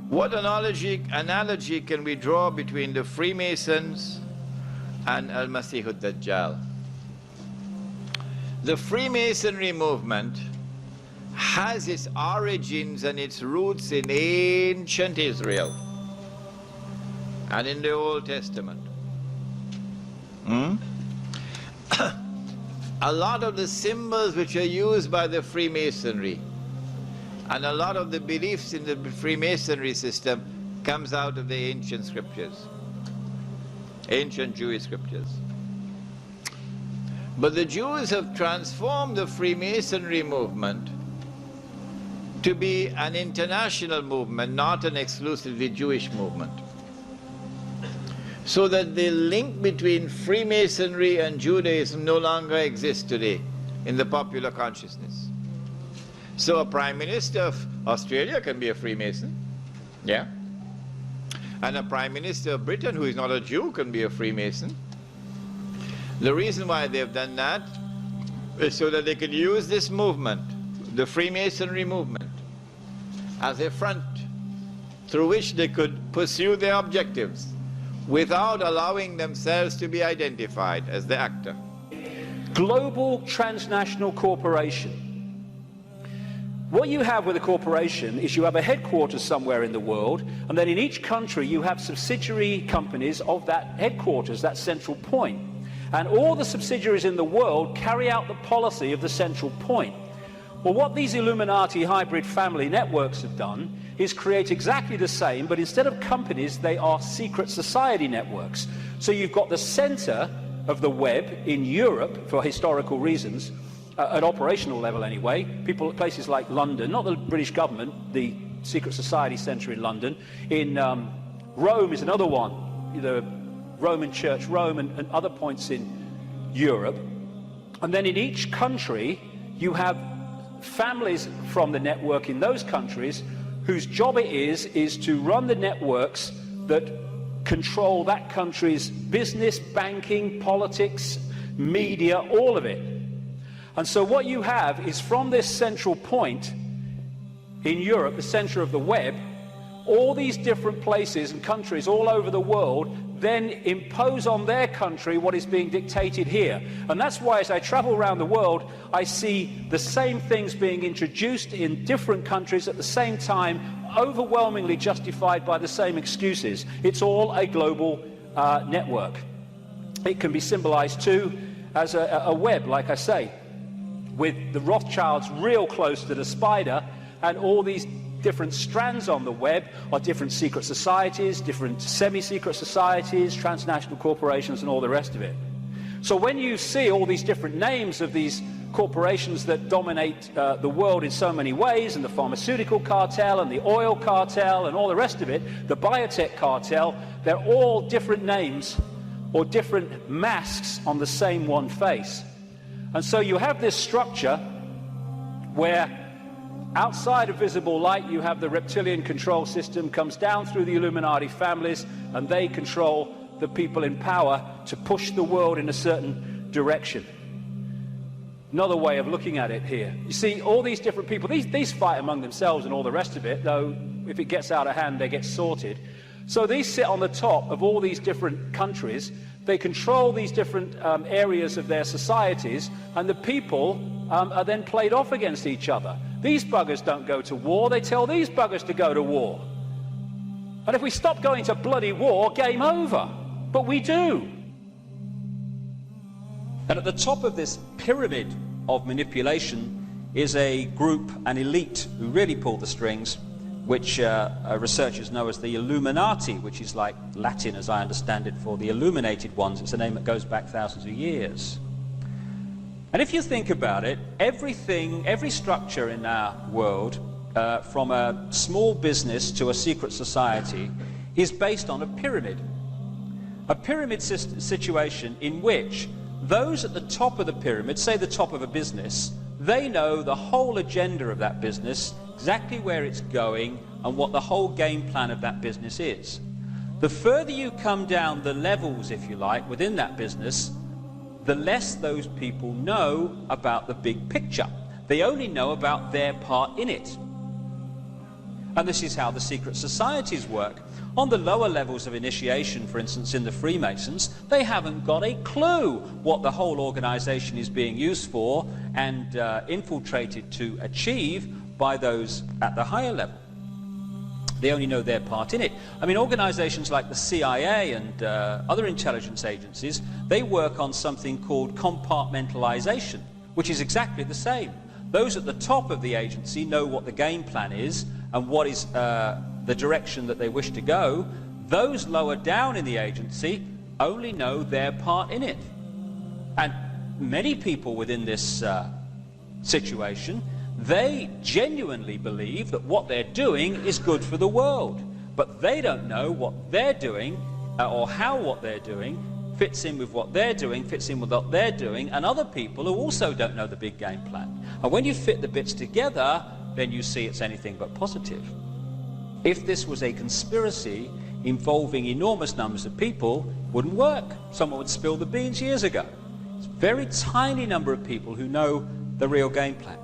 What analogy can we draw between the Freemasons and Al-Masih ad-Dajjal? The Freemasonry movement has its origins and its roots in ancient Israel and in the Old Testament. A lot of the symbols which are used by the Freemasonry and a lot of the beliefs in the Freemasonry system comes out of the ancient scriptures, ancient Jewish scriptures. But the Jews have transformed the Freemasonry movement to be an international movement, not an exclusively Jewish movement. So that the link between Freemasonry and Judaism no longer exists today in the popular consciousness. So a Prime Minister of Australia can be a Freemason, yeah? And a Prime Minister of Britain who is not a Jew can be a Freemason. The reason why they've done that is so that they could use this movement, the Freemasonry movement, as a front through which they could pursue their objectives without allowing themselves to be identified as the actor. Global transnational corporation. What you have with a corporation is you have a headquarters somewhere in the world, and then in each country you have subsidiary companies of that headquarters, that central point. And all the subsidiaries in the world carry out the policy of the central point. Well, what these Illuminati hybrid family networks have done is create exactly the same, but instead of companies, they are secret society networks. So you've got the center of the web in Europe for historical reasons, at operational level anyway, places like London, not the British government, the secret society center in London. In Rome is another one, the Roman Church, Rome, and other points in Europe. And then in each country, you have families from the network in those countries whose job it is to run the networks that control that country's business, banking, politics, media, all of it. And so what you have is from this central point in Europe, the center of the web, all these different places and countries all over the world then impose on their country what is being dictated here. And that's why as I travel around the world, I see the same things being introduced in different countries at the same time, overwhelmingly justified by the same excuses. It's all a global network. It can be symbolized too as a web, like I say, with the Rothschilds real close to the spider, and all these different strands on the web are different secret societies, different semi-secret societies, transnational corporations, and all the rest of it. So when you see all these different names of these corporations that dominate the world in so many ways, and the pharmaceutical cartel and the oil cartel and all the rest of it, the biotech cartel, they're all different names or different masks on the same one face. And so you have this structure where outside of visible light you have the reptilian control system, comes down through the Illuminati families, and they control the people in power to push the world in a certain direction. Another way of looking at it here. You see, all these different people, these fight among themselves and all the rest of it, though if it gets out of hand they get sorted. So these sit on the top of all these different countries. They control these different areas of their societies, and the people are then played off against each other. These buggers don't go to war, they tell these buggers to go to war. And if we stop going to bloody war, game over. But we do. And at the top of this pyramid of manipulation is a group, an elite, who really pull the strings, which researchers know as the Illuminati, which is like Latin, as I understand it, for the illuminated ones. It's a name that goes back thousands of years. And if you think about it, every structure in our world, from a small business to a secret society, is based on a pyramid. A pyramid situation in which those at the top of the pyramid, say the top of a business, they know the whole agenda of that business, exactly where it's going, and what the whole game plan of that business is. The further you come down the levels, if you like, within that business, the less those people know about the big picture. They only know about their part in it. And this is how the secret societies work. On the lower levels of initiation, for instance, in the Freemasons, they haven't got a clue what the whole organization is being used for and infiltrated to achieve by those at the higher level. They only know their part in it. I mean, organizations like the CIA and other intelligence agencies, they work on something called compartmentalization, which is exactly the same. Those at the top of the agency know what the game plan is and what is the direction that they wish to go. Those lower down in the agency only know their part in it. And many people within this situation, they genuinely believe that what they're doing is good for the world, but they don't know what they're doing or how what they're doing fits in with what they're doing, fits in with what they're doing, and other people who also don't know the big game plan. And when you fit the bits together, then you see it's anything but positive. If this was a conspiracy involving enormous numbers of people, it wouldn't work. Someone would spill the beans years ago. It's a very tiny number of people who know the real game plan.